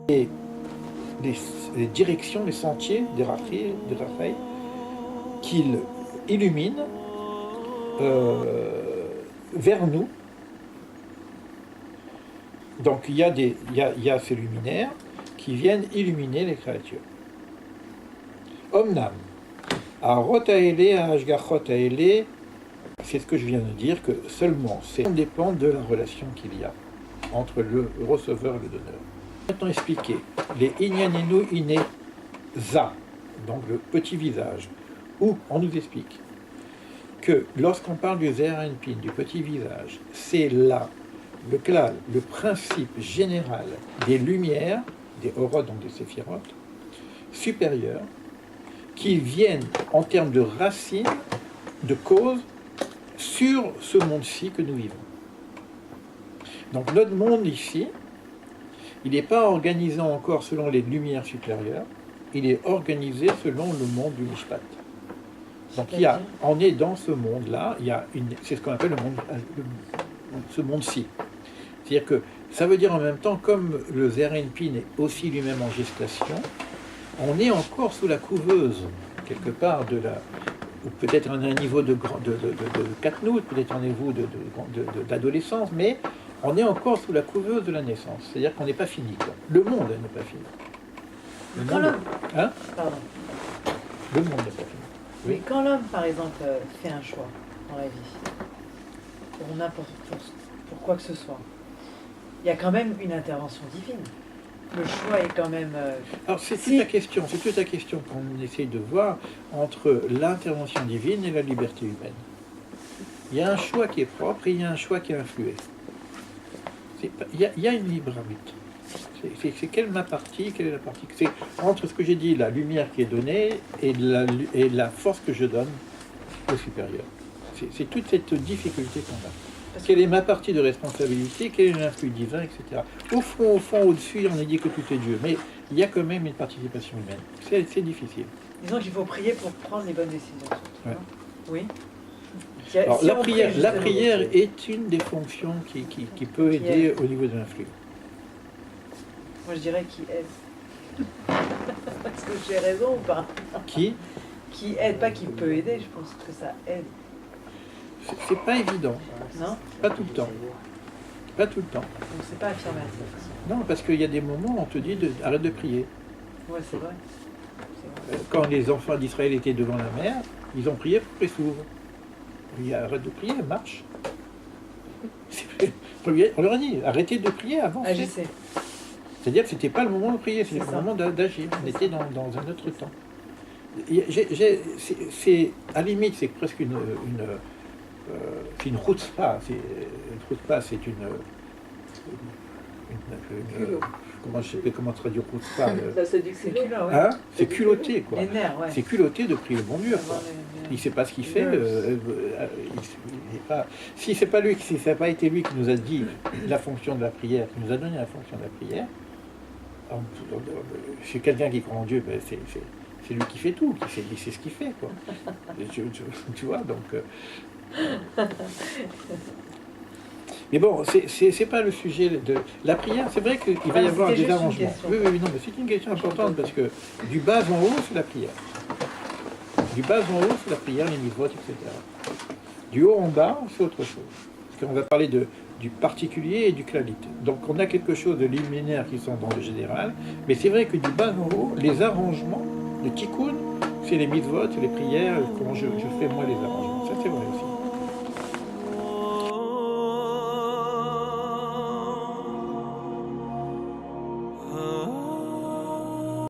les, les directions, les sentiers des Raphaël qu'il illumine vers nous. Donc il y a ces luminaires qui viennent illuminer les créatures. Omnam, à Rotaele, à Ashgachot Aele, c'est ce que je viens de dire, que seulement ça dépend de la relation qu'il y a entre le receveur et le donneur. Maintenant expliquer les Inyanenu Ineza, donc le petit visage, où on nous explique que lorsqu'on parle du Zeranpin, du petit visage, c'est là le klal, le principe général des lumières, des orot, donc des séphirotes, supérieures, qui viennent en termes de racines, de causes, sur ce monde-ci que nous vivons. Donc notre monde ici, il n'est pas organisé encore selon les lumières supérieures, il est organisé selon le monde du Mishpat. Donc on est dans ce monde-là, c'est ce qu'on appelle ce monde-ci. C'est-à-dire que ça veut dire en même temps, comme le Zeranpin est aussi lui-même en gestation, on est encore sous la couveuse, quelque part, ou peut-être à un niveau de Katnout, peut-être à un niveau d'adolescence, mais on est encore sous la couveuse de la naissance. C'est-à-dire qu'on n'est pas fini, quoi. Le monde n'est pas fini. Le monde n'est pas fini. Oui. Mais quand l'homme, par exemple, fait un choix dans la vie, pour quoi que ce soit, il y a quand même une intervention divine. Le choix est quand même... Alors c'est toute la question qu'on essaye de voir entre l'intervention divine et la liberté humaine. Il y a un choix qui est propre et il y a un choix qui est influé. Il y a une libre arbitre. C'est quelle est la partie, c'est entre ce que j'ai dit, la lumière qui est donnée et la force que je donne au supérieur. C'est toute cette difficulté qu'on a. Quelle est ma partie de responsabilité, quel est l'influx divin, etc. Au fond, au-dessus, on a dit que tout est Dieu, mais il y a quand même une participation humaine. C'est difficile. Disons qu'il faut prier pour prendre les bonnes décisions. Ouais. Oui. Alors, la prière est une des fonctions qui peut aider au niveau de l'influx. Moi, je dirais qui aide. Est-ce que j'ai raison ou pas? Qui aide, pas qui peut aider, je pense que ça aide. C'est pas évident. Non? Pas tout le temps. Pas tout le temps. Donc c'est pas affirmatif. Non, parce qu'il y a des moments où on te dit arrête de prier. Ouais, c'est vrai. Quand les enfants d'Israël étaient devant la mer, ils ont prié pour qu'elle s'ouvre. Il arrête de prier, elle marche. On leur a dit, arrêtez de prier avant. Agissez. C'est-à-dire que c'était pas le moment de prier, c'était le moment d'agir. On était dans un autre temps. C'est à la limite, c'est presque une chutzpah. C'est comment traduire chutzpah? C'est culot, ouais. Hein? C'est culotté, quoi. Les nerfs, ouais. C'est culotté de prier le bon Dieu, quoi. Il ne sait pas ce qu'il fait. Si ça n'a pas été lui qui nous a dit la fonction de la prière, qui nous a donné la fonction de la prière, chez quelqu'un qui croit en Dieu, ben c'est lui qui fait tout, il sait ce qu'il fait, quoi. Tu vois, donc... Mais bon, c'est pas le sujet de la prière. C'est vrai qu'il va y avoir des arrangements. Oui, non, mais c'est une question importante parce que du bas en haut, c'est la prière. Du bas en haut, c'est la prière, les mitzvot, etc. Du haut en bas, c'est autre chose. Parce qu'on va parler du particulier et du clalit. Donc on a quelque chose de liminaire qui sont dans le général, mais c'est vrai que du bas en haut, les arrangements, le tikkun, c'est les mitzvot, c'est les prières, comment je fais moi les arrangements. Ça c'est vrai aussi.